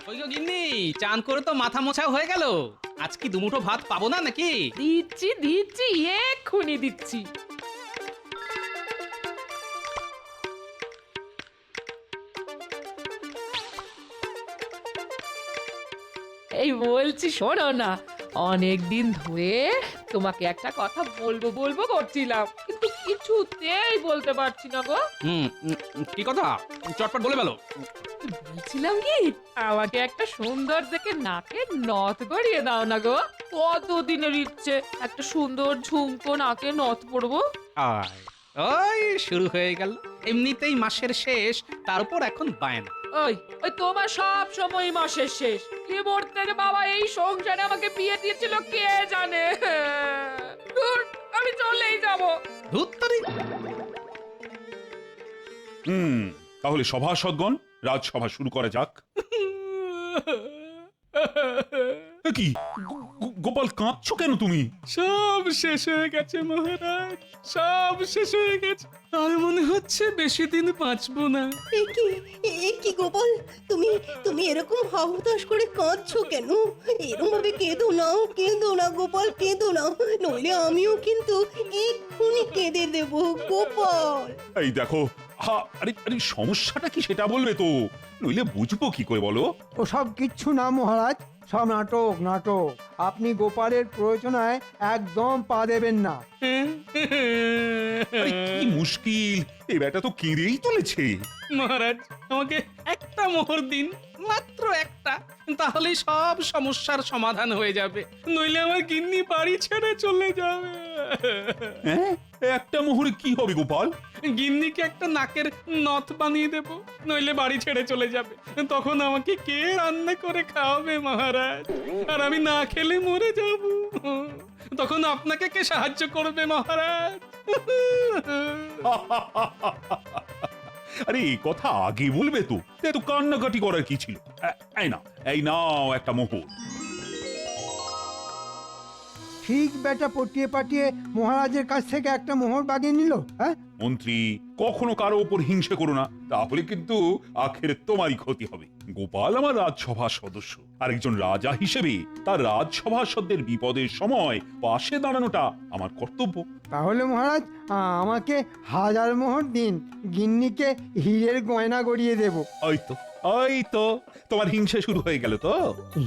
ওই গো গিন্নি, চান করে তো মাথা মোছা হয়ে গেল। আজ কি দুমুঠো ভাত পাবো না নাকি? দিচ্ছি দিচ্ছি, এক্ষুনি দিচ্ছি। এই বলছি, শোনো না, অনেক দিন ধরে তোমাকে একটা কথা বলবো বলবো করছিলাম, কিন্তু কিছুতেই বলতে পারছি না গো। কি কথা? চটপট বলে ফেলো। বলছিলাম কি, আমাকে একটা সুন্দর দেখে নাকের নথ গড়িয়ে দাও না গো। কতদিনের ইচ্ছে একটা সুন্দর ঝুমকো নাকে নথ পরবো। আয়, ওই শুরু হয়ে গেল। এমনিতেই মাসের শেষ, তার উপর এখন বায়না। ওই ওই তোমার সব সময় মাসের শেষ। কি মরতে রে বাবা, এই সংসারে আমাকে বিয়ে দিয়েছিল কে জানে। ধুর, আমি চলেই যাব। ধুত্তরি। তাহলে সভাসদগণ, রাজসভা শুরু করা যাক। কি গোপাল, কাঁদছো কেন তুমি? সব শেষ হয়ে গেছে মহারাজ, সব শেষ হয়ে গেছে। আর মনে হচ্ছে বেশি দিন বাঁচবো না। এ কি গোপাল, তুমি তুমি এরকম হাহুতাশ করে কাঁদছো কেন? এরকম ভাবে কেঁদো না গোপাল, কেঁদো না, নইলে আমিও কিন্তু এক্ষুনি কেঁদে দেব গোপাল। এই দেখো, আরে আরে সমস্যাটা কি সেটা বলবে তো, নইলে বুঝবো কি করে বলো? ওসব কিচ্ছু না মহারাজ, সব নাটক নাটক। আপনি গোপালের প্রয়োজনায় একদম পা দেবেন না। আরে কি মুশকিল, এই ব্যাটা তো কেঁদেই চলেছে। মহারাজ, আমাকে একটা মোহর দিন, মাত্র একটা, তাহলেই সব সমস্যার সমাধান হয়ে যাবে। নইলে আমার গিন্নি বাড়ি ছেড়ে চলে যাবে। হ্যাঁ, একটা মোহরে কি হবে গোপাল? গিন্নিকে একটা নাকের নথ বানিয়ে দেব, নইলে বাড়ি ছেড়ে চলে যাবে। তখন আমাকে কে রান্না করে খাওয়াবে মহারাজ? আর আমি না খেলে মরে যাব। তখন আপনাকে কে সাহায্য করবে মহারাজ? আরে এই কথা আগে বলবে তো, এত কান্নাকাটি করার কি ছিল? এই নাও একটা মোহর। ঠিক বেটা পটিয়ে পাটিয়ে মহারাজের কাছ থেকে একটা মোহর বাগিয়ে নিল। হ্যাঁ, মন্ত্রী, কখনো কারো ওপর হিংসে করো না, তাহলে কিন্তু আখেরে তোমারই ক্ষতি হবে। গোপাল আমার রাজসভার সদস্য, আরেকজন রাজা হিসেবে তার রাজসভাসদের বিপদের সময় পাশে দাঁড়ানোটা আমার কর্তব্য। তাহলে মহারাজ আমাকে 1000 মোহর দিন, গিন্নিকে হীরের গয়না গড়িয়ে দেব। ওই তো তোমার হিংসে শুরু হয়ে গেল তো।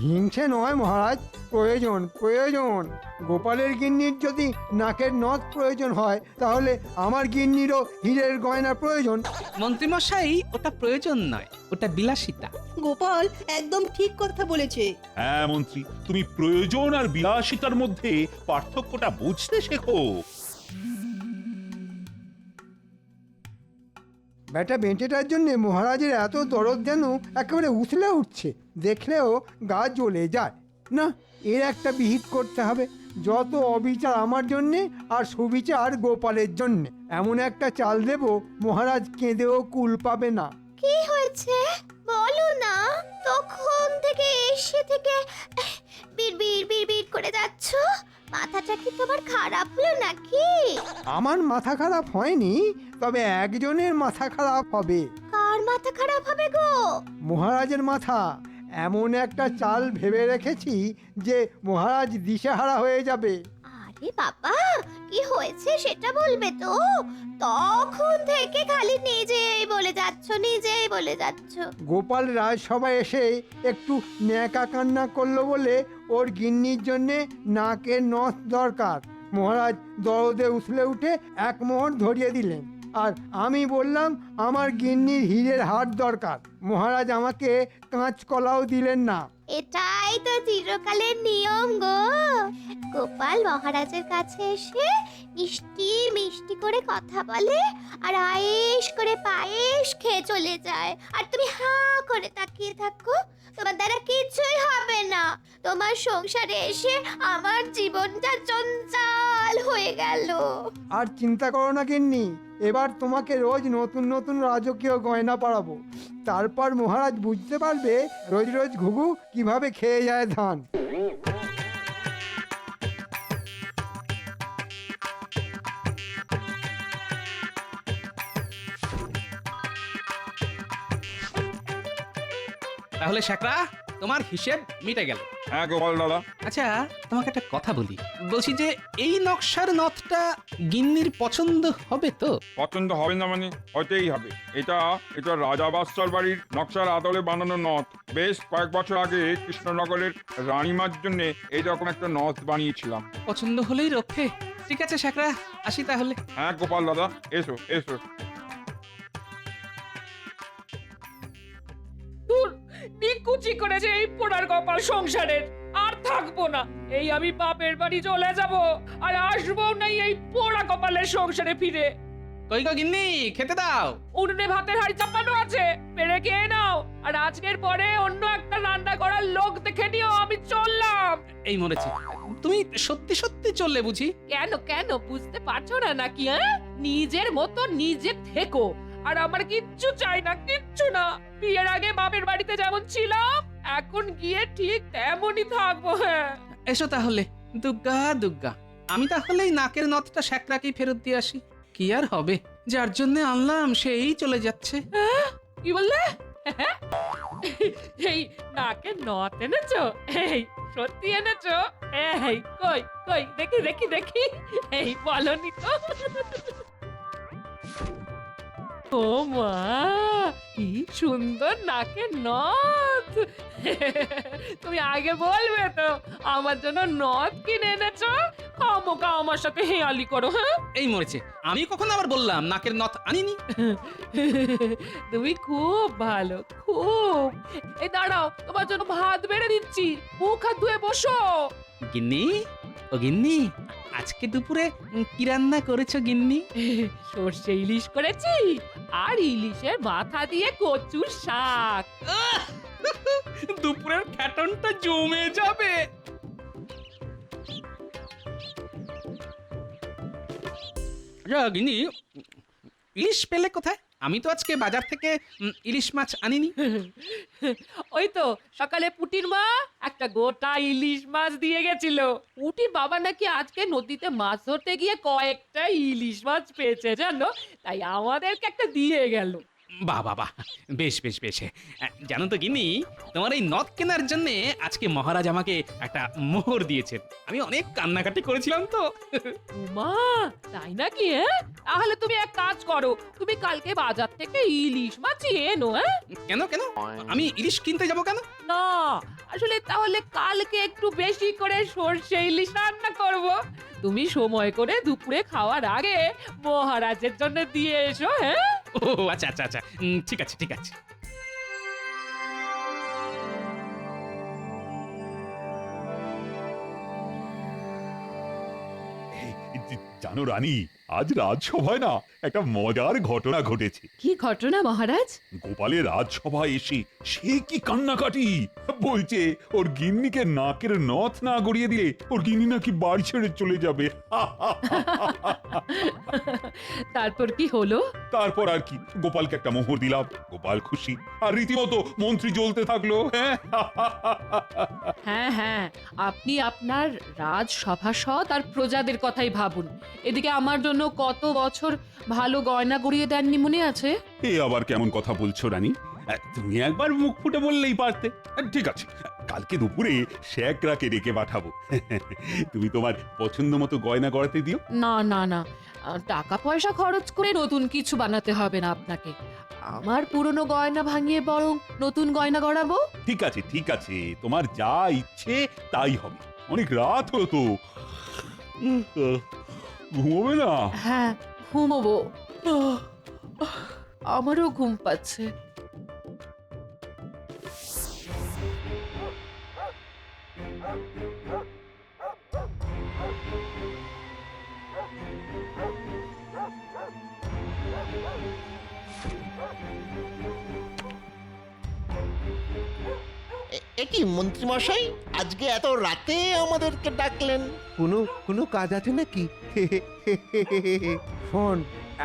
হিংসে নয় মহারাজ, প্রয়োজন প্রয়োজন। গোপালের গিন্নির যদি নাকের নথ প্রয়োজন হয়, তাহলে আমার গিন্নিরও হীরের গয়না প্রয়োজন। মন্ত্রীমশাই, ওটা প্রয়োজন নয়, ওটা বিলাসিতা। গোপাল একদম ঠিক কথা বলেছে। হ্যাঁ মন্ত্রী, তুমি প্রয়োজন আর বিলাসিতার মধ্যে পার্থক্যটা বুঝতে শেখো। বেটা বেঁটেটার জন্য মহারাজের এত দরদ যেন একেবারে উথলে উঠছে, দেখলেও গা জ্বলে যায়। না, এর একটা বিহিত করতে হবে। যত অবিচার আমার জন্যে আর সুবিচার গোপালের জন্যে, এমন একটা চাল দেব মহারাজ কেঁদেও কুল পাবে না। কি হয়েছে বলো না, তখন থেকে এসে থেকে বিড়বিড় বিড়বিড় করে যাচ্ছ। মাথাটা কি তোমার খারাপ হলো নাকি? আমার মাথা খারাপ হয়নি, তবে একজনের মাথা খারাপ হবে। কার মাথা খারাপ হবে গো? মহারাজের মাথা। এমন একটা চাল ভেবে রেখেছি যে মহারাজ দিশেহারা হয়ে যাবে। আরে বাবা, কি হয়েছে সেটা বলবে তো। তখন থেকে খালি নিজেই বলে যাচ্ছ। গোপাল রাজসভায় এসে একটু ন্যাকা কান্না করলো বলে ওর গিন্নির জন্যে নাকের নথ দরকার। মহারাজ দরদে উছলে উঠে 1 মোহর ধরিয়ে দিলেন, আর আমি বললাম আমার গিন্নির হীরের হার দরকার। মহারাজ আমাকে কাঁচকলাও দিলেন না। এটাই তো চিরকালের নিয়ম গো। গোপাল মহারাজের কাছে এসে মিষ্টি মিষ্টি করে কথা বলে আর আয়েশ করে পায়েস খেয়ে চলে যায়, আর তুমি হাঁ করে তাকিয়ে থাকো। তোমার দ্বারা কিছুই হবে না। তোমার সংসারে এসে আমার জীবনটা জঞ্জাল হয়ে গেল। আর চিন্তা করো না গিন্নি, এবার তোমাকে রোজ নতুন নতুন রাজকীয় গয়না পরাবো। তারপর মহারাজ বুঝতে পারবে রোজ রোজ ঘুঘু কিভাবে খেয়ে যায় ধান। তাহলে শেখরা, তোমার হিসেব মিটে গেল। হ্যাঁ গোপাল দাদা। আচ্ছা তোমাকে একটা কথা বলি, বলছি যে এই নকশার নথটা গিন্নির পছন্দ হবে তো? পছন্দ হবে না মানে হতেই হবে। এটা এটা রাজা বাদশার বাড়ির নকশার আদলে বানানো নথ। বেশ কয়েক বছর আগে কৃষ্ণনগরের রানীমার জন্য এইরকম একটা নথ বানিয়েছিলাম। পছন্দ হলেই রক্ষে। ঠিক আছে শেখরা, আসি তাহলে। হ্যাঁ গোপাল দাদা, এসো এসো। দূর নিকুচি করেছে এই পোড়ার কপাল সংসারের। আর থাকবো না, এই আমি বাপের বাড়ি চলে যাব, আর আসবো না এই পোড়া কপালের সংসারে ফিরে। কই গো গিন্নি, খেতে দাও। উনুনে ভাতের হাঁড়ি চাপানো আছে, পেরে খেয়ে নাও। আর আজকের পরে অন্য একটা রান্না করার লোক দেখে নিও, আমি চললাম। এই মরেছে, তুমি সত্যি সত্যি চললে বুঝি? কেন কেন বুঝতে পারছো না নাকি? হ্যাঁ, নিজের মতো নিজে থেকো, আর আমার কিচ্ছু চাই না, কিচ্ছু না। বিয়ের আগে বাপের বাড়িতে যেমন ছিলাম, এখন গিয়ে ঠিক তেমনই থাকবো। হ্যাঁ এসো তাহলে। দুগ্গা দুগ্গা, আমি তাহলে এই নাকের নথটা শেখরাকেই ফেরত দিয়ে আসি। কি আর হবে, যার জন্য আনলাম সেই চলে যাচ্ছে। কি বললে? এই নাকে নথ এনেছো? এই সত্যি এনেছো? এই কই কই দেখি দেখি দেখি। এই বলনি তো। ও মা, কি সুন্দর নাকের নথ। তুমি আগে বলবে তো, আমার জন্য নথ কিনে এনেছো। খামোকা আমার সাথে হেয়ালি করো। হ্যাঁ, এই মরেছে, আমি কখন আবার বললাম নাকের নথ আনিনি? তুমি খুব ভালো, খুব। এই দাঁড়াও, তোমার জন্য ভাত বেড়ে দিচ্ছি, মুখ হাত ধুয়ে বসো। গিন্নি, ও গিন্নি, আজকে দুপুরে কি রান্না করেছো গিন্নি? সর্ষে ইলিশ করেছি, আর ইলিশের মাথা দিয়ে কচুর শাক। দুপুরের খ্যাটনটা জমে যাবে। গিন্নি, ইলিশ পেলে কোথায়? আমি তো আজকে বাজার থেকে ইলিশ মাছ আনিনি। ওই তো সকালে পুটির মা একটা গোটা ইলিশ মাছ দিয়ে গেছিল। পুটির বাবা নাকি আজকে নদীতে মাছ ধরতে গিয়ে কয়েকটা ইলিশ মাছ পেয়েছে জানো, তাই আমাদেরকে একটা দিয়ে গেল। বাহ বাহ বাহ, বেশ বেশ বেশ। জানো তো গিন্নি, তোমার এই নথ কেনার জন্য আজকে মহারাজ আমাকে একটা মোহর দিয়েছেন। আমি অনেক কান্নাকাটি করেছিলাম তো। উমা, তাই নাকি? হ্যাঁ, তাহলে তুমি এক কাজ করো, তুমি কালকে বাজার থেকে ইলিশ মাছ এনো। হ্যাঁ, কেন কেন, আমি ইলিশ কিনতে যাব কেন? না, আসলে তাহলে কালকে একটু বেশি করে সর্ষে ইলিশ রান্না করব। তুমি সময় করে দুপুরে খাওয়ার আগে মহারাজের জন্য দিয়ে এসো। হ্যাঁ, ও আচ্ছা আচ্ছা আচ্ছা, ঠিক আছে ঠিক আছে। জানো রানী, আজ রাজসভায় না একটা মজার ঘটনা ঘটেছে। কি ঘটনা মহারাজ? গোপালের রাজসভায় এসে সে কি কান্নাকাটি! বলছে ওর গিন্নিকে নাকের নথ না গড়িয়ে দিলে ওর গিন্নি নাকি বাড়ি ছেড়ে চলে যাবে। তারপর কি হলো? তারপর আর কি, গোপালকে একটা মোহর দিলাম, গোপাল খুশি, আর রীতিমতো মন্ত্রী জ্বলতে থাকলো। হ্যাঁ হ্যাঁ, আপনি আপনার রাজসভাসদ আর প্রজাদের কথাই ভাবুন। এদিকে আমার জন্য কত বছর ভালো গয়না গড়িয়ে দেননি, মনে আছে? এ আবার কেমন কথা বলছো রানী? তুমি একবার মুখ ফুটে বললেই পারতে। ঠিক আছে, কালকে দুপুরে শেখরাকে ডেকে পাঠাবো। তুমি তোমার পছন্দ মতো গয়না গড়াতে দিও। না না না, টাকা পয়সা খরচ করে নতুন কিছু বানাতে হবে না আপনাকে। আমার পুরনো গয়না ভাঙিয়ে বরং নতুন গয়না গড়াবো। ঠিক আছে ঠিক আছে, তোমার যা ইচ্ছে তাই হবে। অনেক রাত হলো তো, ঘুমোবে না? হ্যাঁ, ঘুমোবো। আমারও ঘুম পাচ্ছে। কি মন্ত্রী মশাই, আজকে এত রাতে আমাদেরকে ডাকলেন? কোনো কাজ আছে নাকি? শোন,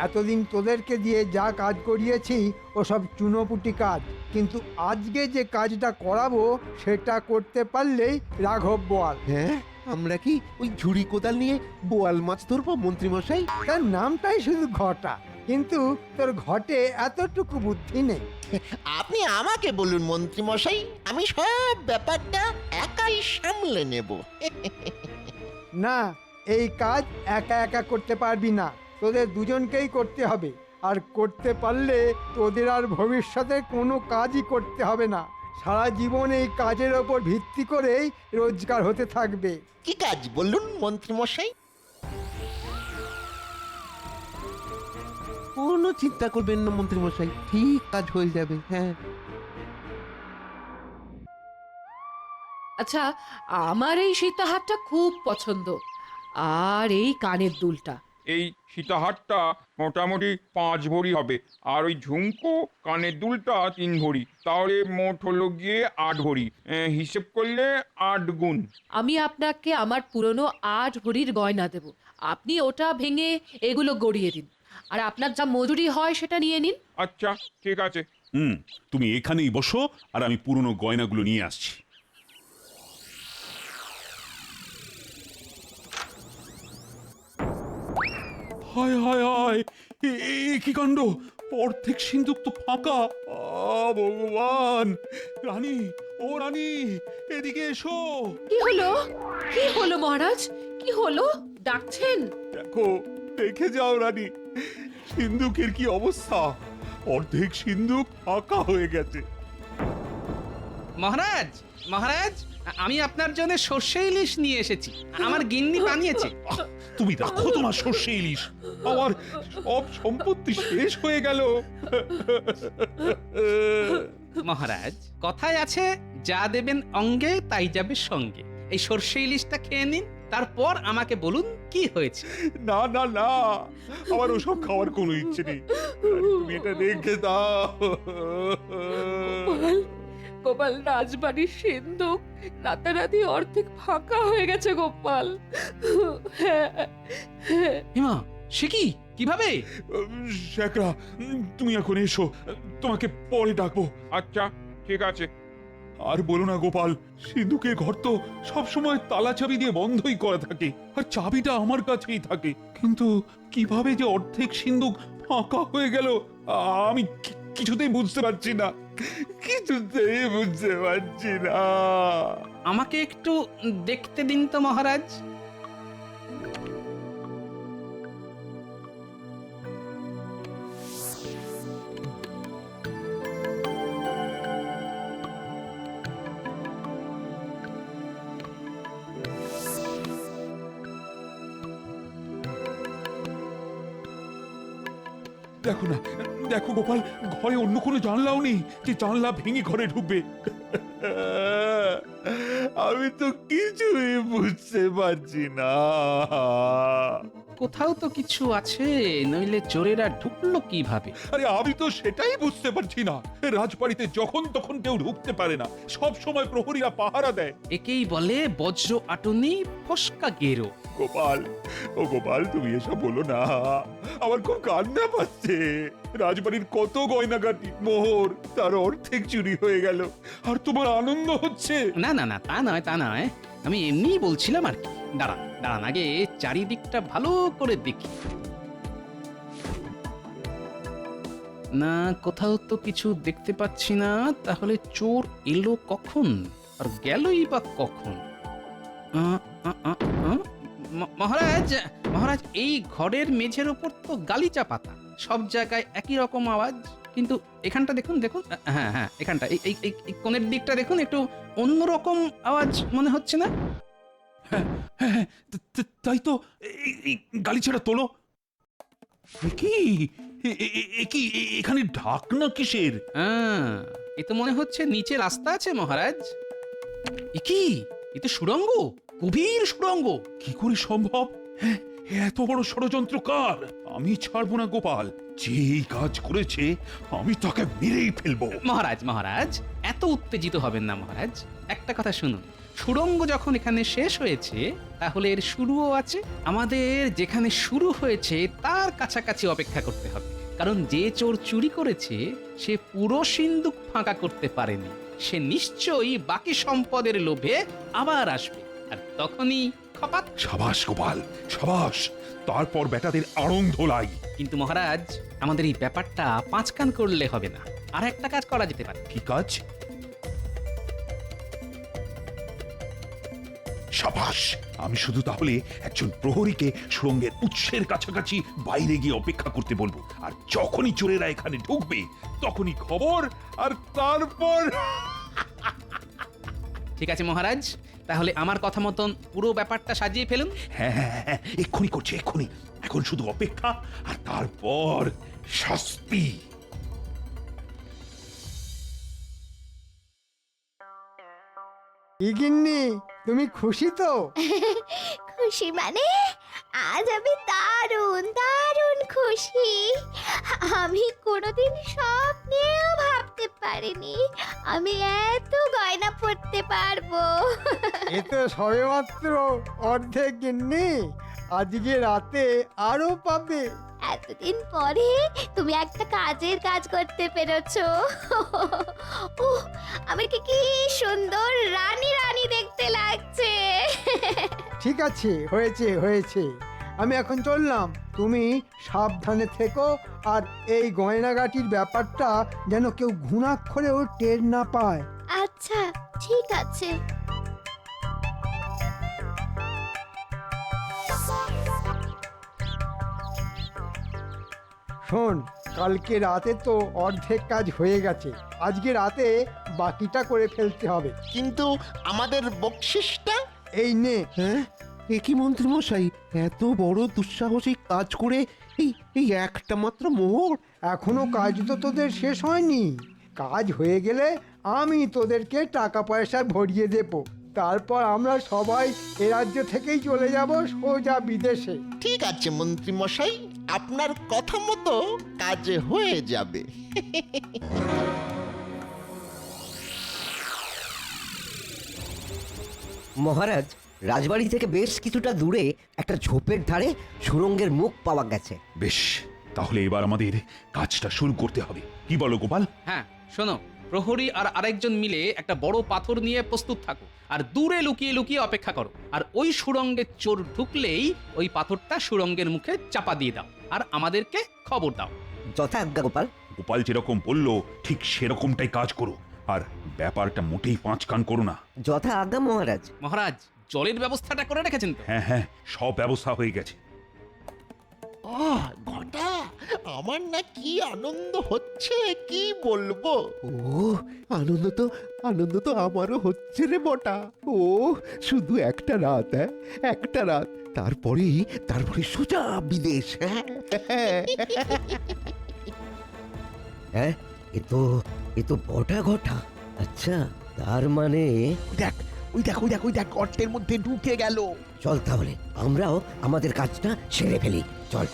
এতদিন তোদেরকে দিয়ে যা কাজ করিয়েছি ওসব চুনোপুটি কাজ, কিন্তু আজকে যে কাজটা করাবো সেটা করতে পারলেই রাঘব বোয়াল। হ্যাঁ, আমরা কি ওই ঝুড়ি কোদাল নিয়ে বোয়াল মাছ ধরবো মন্ত্রী মশাই? তার নামটাই শুধু ঘটা, কিন্তু তোর ঘটে এতটুকু বুদ্ধি নেই। আপনি আমাকে বলুন মন্ত্রী মশাই, আমি সব ব্যাপারটা একাই সামলে নেব। না, এই কাজ একা একা করতে পারবি না, তোদের দুজনকেই করতে হবে। আর করতে পারলে তোদের আর ভবিষ্যতে কোনো কাজই করতে হবে না। সারা জীবন এই কাজের ওপর ভিত্তি করেই রোজগার হতে থাকবে। কি কাজ বলুন মন্ত্রী মশাই? কোনো চিন্তা করবেন না মন্ত্রী মশাই, ঠিক কাজ হয়ে যাবে। হ্যাঁ, আচ্ছা, আমার এই সীতাহারটা খুব পছন্দ, আর এই কানের দুলটা। এই সীতাহারটা মোটামুটি 5 ভরি হবে, আর ওই ঝুমকো কানের দুলটা 3 ভরি, তাহলে মোট হলো গিয়ে 8 ভরি। হিসেব করলে 8 গুণ। আমি আপনাকে আমার পুরনো 8 ভরির গয়না দেব, আপনি ওটা ভেঙে এগুলো গড়িয়ে দিন, আর আপনার যা মজুরি হয় সেটা নিয়ে নিন। আচ্ছা, ঠিক আছে। তুমি এখানেই বসো, আর আমি পুরনো গয়নাগুলো নিয়ে আসছি। হায় হায় হায়, কি কাণ্ড! অর্ধেক সিন্ধুক তো ফাঁকা। ভগবান! রানী, ও রানী, এদিকে এসো। কি হলো? কি হলো মহারাজ? কি হলো? ডাকছেন? দেখো, দেখে যাও রানী, সিন্ধুকের কি অবস্থা। অর্ধেক সিন্ধুক ফাঁকা হয়ে গেছে। মহারাজ, মহারাজ, আমি আপনার জন্য সর্ষে ইলিশ নিয়ে এসেছি, আমার গিন্নি বানিয়েছে। তুমি রাখো তোমার সর্ষে ইলিশ, আমার সব সম্পত্তি শেষ হয়ে গেল। মহারাজ, কথায় আছে, যা দেবেন অঙ্গে তাই যাবে সঙ্গে। এই সর্ষে ইলিশটা খেয়ে নিন, তারপর আমাকে বলুন কি হয়েছে। না না না, আমার ওসব খাওয়ার কোনো ইচ্ছে নেই, তুমি এটা রেখে দাও। গোপাল, রাজবাড়ির সিন্ধুক রাতারাতি অর্ধেক ফাঁকা হয়ে গেছে গোপাল। হিমা, সে কি? কিভাবে? শেখরা, তুমি এখন এসো, তোমাকে পরে ডাকবো। আচ্ছা, ঠিক আছে। আর বলো না গোপাল, সিন্ধুকের ঘর তো সবসময় তালা চাবি দিয়ে বন্ধই করা থাকে, আর চাবিটা আমার কাছেই থাকে। কিন্তু কিভাবে যে অর্ধেক সিন্ধুক ফাঁকা হয়ে গেল, আমি কিছুতেই বুঝতে পারছি না, কিছুতেই বুঝতে পারছি না। আমাকে একটু দেখতে দিন তো মহারাজ। দেখো না, দেখো গোপাল, ঘরে অন্য কোনো জানলাও নেই যে জানলা ভেঙে ঘরে ঢুকবে। আমি তো কিছুই বুঝতে পারছি না। কোথাও তো কিছু আছে, নইলে চোরেরা ঢুকলো কিভাবে? আরে আমি তো সেটাই বুঝতে পারছি না। রাজবাড়িতে যখন তখন কেউ ঢুকতে পারে না, সব সময় প্রহরীরা পাহারা দেয়। একেই বলে বজ্র আটনি ফস্কা গেরো। গোপাল, ও গোপাল, তুমি এসব বলো না, আমার খুব কান্না পাচ্ছে। রাজবাড়ির কত গয়নাগাটি, মোহর, তার অর্ধেক চুরি হয়ে গেল, আর তোমার আনন্দ হচ্ছে। না না না, তা নয়, তা নয়, আমি এমনিই বলছিলাম আর কি। দাঁড়ান দাঁড়ান, আগে চারিদিকটা ভালো করে দেখি। না, কোথাও তো কিছু দেখতে পাচ্ছি না। তাহলে চোর এলো কখন আর গেলই বা কখন? মহারাজ, মহারাজ, এই ঘরের মেঝের ওপর তো গালিচা পাতা, সব জায়গায় একই রকম আওয়াজ। কিন্তু এখানটা দেখুন, দেখুন, হ্যাঁ হ্যাঁ, এখানটা, এই কোণের দিকটা দেখুন, একটু অন্যরকম আওয়াজ মনে হচ্ছে না? তাই তো, এই গালিচাটা তোলো। কি এখানে ঢাকনা কিসের? এ তো মনে হচ্ছে নিচে রাস্তা আছে মহারাজ। এ কি? এ তো সুড়ঙ্গ, গভীর সুড়ঙ্গ। কি করে সম্ভব? এত বড় ষড়যন্ত্র কার? আমি ছাড়বো না গোপাল, যে এই কাজ করেছে আমি তাকে মেরেই ফেলবো। মহারাজ, মহারাজ, এত উত্তেজিত হবেন না মহারাজ। একটা কথা শুনুন, সুড়ঙ্গ যখন এখানে শেষ হয়েছে, তাহলে এর শুরুও আছে। আমাদের যেখানে শুরু হয়েছে তার কাছাকাছি অপেক্ষা করতে হবে, কারণ যে চোর চুরি করেছে সে পুরো সিন্ধুক ফাঁকা করতে পারেনি। সে নিশ্চয়ই বাকি সম্পদের লোভে আবার আসবে, আর তখনই দফাপাত। সাবাস গোপাল, সাবাস। তারপর বেটাদের আড়ং ধোলাই। কিন্তু মহারাজ, আমাদের এই ব্যাপারটা 5 কান করলে হবে না, আর একটা কাজ করা যেতে পারে। কি কাজ? সাবাস। আমি শুধু তাহলে একজন প্রহরীকে সুড়ঙ্গের উৎসের কাছাকাছি বাইরে গিয়ে অপেক্ষা করতে বলবো, আর যখনই চোরেরা এখানে ঢুকবে তখনই খবর, আর তারপর ঠিক আছে মহারাজ, তাহলে আমার কথা মতন পুরো ব্যাপারটা সাজিয়ে ফেলুন। হ্যাঁ হ্যাঁ হ্যাঁ, এক্ষুনি করছি, এক্ষুনি। এখন শুধু অপেক্ষা, আর তারপর শাস্তি। কি গিন্নি, তুমি খুশি তো? খুশি মানে আজ আমি দারুণ দারুণ খুশি। আমি কোনোদিন স্বপ্নেও ভাবতে পারিনি আমি এত গয়না পরতে পারবো। এ তো সবেমাত্র অর্ধেক গিন্নি, আজকে রাতে আরো পাবে। এতদিন পরে তুমি একটা কাজের কাজ করতে পেরেছো। উহ, আমাকে কি সুন্দর রানী রানী দেখতে লাগছে। ঠিক আছে, হয়েছে হয়েছে, আমি এখন চললাম। তুমি সাবধানে থেকো, আর এই গয়নাগাটির ব্যাপারটা যেন কেউ ঘুণাক্ষরেও টের না পায়। আচ্ছা ঠিক আছে। শোন, কালকে রাতে তো অর্ধেক কাজ হয়ে গেছে, আজকে রাতে বাকিটা করে ফেলতে হবে। কিন্তু আমাদের বকশিসটা? এই নে। হ্যাঁ, এ কি মন্ত্রী মশাই, এত বড় দুঃসাহসিক কাজ করে এই এই একটা মাত্র মোহর? এখনো কাজ তো তোদের শেষ হয়নি। কাজ হয়ে গেলে আমি তোদেরকে টাকা পয়সা ভরিয়ে দেব। তারপর আমরা সবাই এ রাজ্য থেকেই চলে যাব সোজা বিদেশে। ঠিক আছে মন্ত্রী মশাই, আপনার কথা মতো কাজ হয়ে যাবে। মহারাজ, রাজবাড়ি থেকে বেশ কিছুটা দূরে একটা ঝোপের ধারে সুড়ঙ্গের মুখ পাওয়া গেছে। বেশ, তাহলে এবার আমাদের কাজটা শুরু করতে হবে। কি বলো গোপাল? হ্যাঁ শোনো, প্রহরী আর আরেকজন মিলে একটা বড় পাথর নিয়ে প্রস্তুত থাকো, আর দূরে লুকিয়ে লুকিয়ে অপেক্ষা করো। আর ওই সুড়ঙ্গে চোর ঢুকলেই ওই পাথরটা সুড়ঙ্গের মুখে চাপা দিয়ে দাও, আর আমাদেরকে খবর দাও। যথা আজ্ঞা গোপাল। গোপাল যেরকম বললো ঠিক সেরকমটাই কাজ করো, আর ব্যাপারটা মোটেই 5 কান করো না। যথা আজ্ঞা মহারাজ। মহারাজ, জলের ব্যবস্থাটা করে রেখেছেন তো? হ্যাঁ হ্যাঁ, সব ব্যবস্থা হয়ে গেছে। ঘটা, আমার না কি আনন্দ হচ্ছে কি বলবো। ও, আনন্দ তো আমারও হচ্ছে রে বটা। ও, শুধু একটা রাত, হ্যাঁ, একটা রাত, তারপরে সোজা বিদেশ। হ্যাঁ, এ তো বটা ঘটা। আচ্ছা, তার মানে দেখ, ওই দেখ গর্তের মধ্যে ঢুকে গেল। চল তাহলে আমরাও আমাদের কাজটা সেরে ফেলি, চল।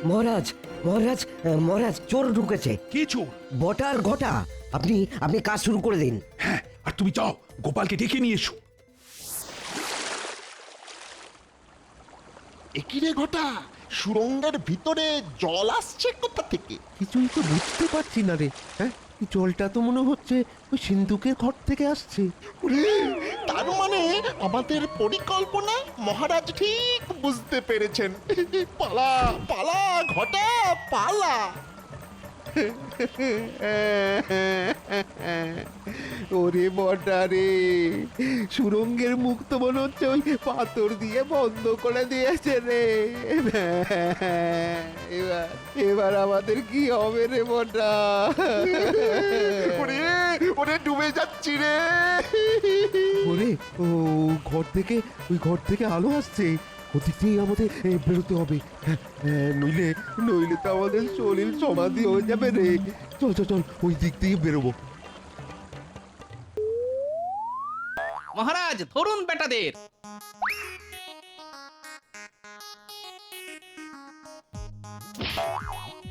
মহারাজ, মহারাজ, চোর ঢুকেছে। কে চোর? বটার ঘটা। আপনি কাজ শুরু করে দিন। হ্যাঁ, আর তুমি যাও গোপালকে ডেকে নিয়ে এসো। একিরে ঘটা, সুরঙ্গের ভিতরে জল আসছে কোথা থেকে? কিছুই তো বুঝতে পারছি না রে। হ্যাঁ, জলটা তো মনে হচ্ছে ওই সিন্ধুকের ঘর থেকে আসছে। ওরে, তার মানে আমাদের পরিকল্পনা মহারাজ ঠিক বুঝতে পেরেছেন। পালা পালা ঘটা, পালা। ওরে বটা রে, সুরঙ্গের মুখ তো মনে হচ্ছে ওই পাথর দিয়ে বন্ধ করে দিয়েছে রে। এবার আমাদের কি হবে রে বটা? ওরে ওরে, ডুবে যাচ্ছি রে। ওরে, ও ওই ঘর থেকে আলো আসছে। ওদিকেই আমাদের বেরোতে হবে। নইলে তো আমাদের শরীর সমাধি হয়ে যাবে রে। চল ওই দিক দিয়ে বেরোবো। মহারাজ, ধরুন বেটাদের।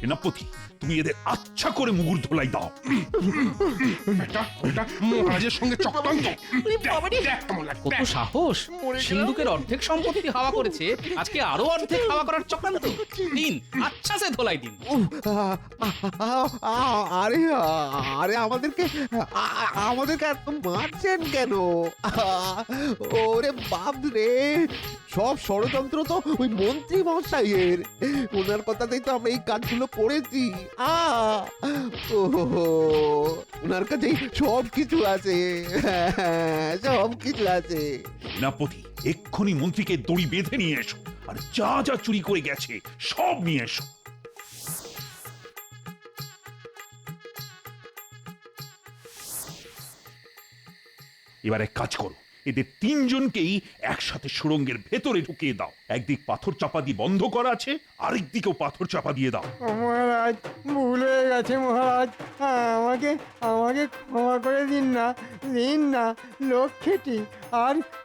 সেনাপতি তুমি এদের আচ্ছা করে মুগুর ধোলাই দাও। ওটা মহারাজের সঙ্গে চক্রান্ত। কত সাহস! সিন্ধুকের অর্ধেক সম্পত্তি হাওয়া করেছে, আজকে আরো অর্ধেক হাওয়া করার চক্রান্ত। দিন আচ্ছা সে ধোলাই দিন। আরে আরে আমাদেরকে এত মারছেন কেন? ওরে বাপ রে, সব ষড়যন্ত্র তো ওই মন্ত্রী মশাইয়ের। ওনার কথাতেই তো আমরা এই কাজগুলো করেছি। ওনার কাছেই সব কিছু আছে, সব কিছু আছে। সেনাপতি এক্ষুনি মন্ত্রীকে দড়ি বেঁধে নিয়ে এসো, আর যা যা চুরি করে গেছে সব নিয়ে এসো। এবার এক কাজ করো, এদের তিনজনকেই একসাথে সুড়ঙ্গের ভেতরে ঢুকিয়ে দাও। একদিক পাথর চাপা দিয়ে বন্ধ করা আছে, আরেক দিকেও পাথর চাপা দিয়ে দাও। মহারাজ ভুল হয়ে গেছে মহারাজ, আমাকে আমাকে ক্ষমা করে দিন না লক্ষ্মীটি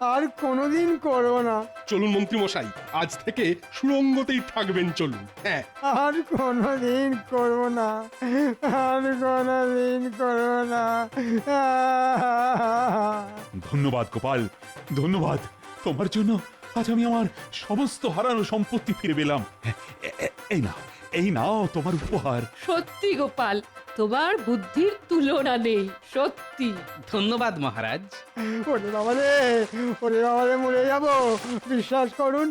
আর কোনোদিন করবো না। চলুন মন্ত্রী মশাই, আজ থেকে সুড়ঙ্গতেই থাকবেন, চলুন। হ্যাঁ, আর কোনোদিন করবো না, আর কোনোদিন করবো না। ধন্যবাদ গোপাল, ধন্যবাদ। তোমার জন্য আজ আমি আমার সমস্ত হারানো সম্পত্তি ফিরে পেলাম। এই নাও তোমার উপহার। সত্যি গোপাল, তোমার বুদ্ধির তুলনা নেই, সত্যি। ধন্যবাদ মহারাজ। ওরে বাবারে মরে যাব, বিশ্বাস করুন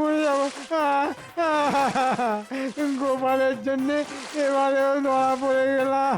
মরে যাব। গোপালের জন্যে এবারেও ধরা পড়ে গেলাম।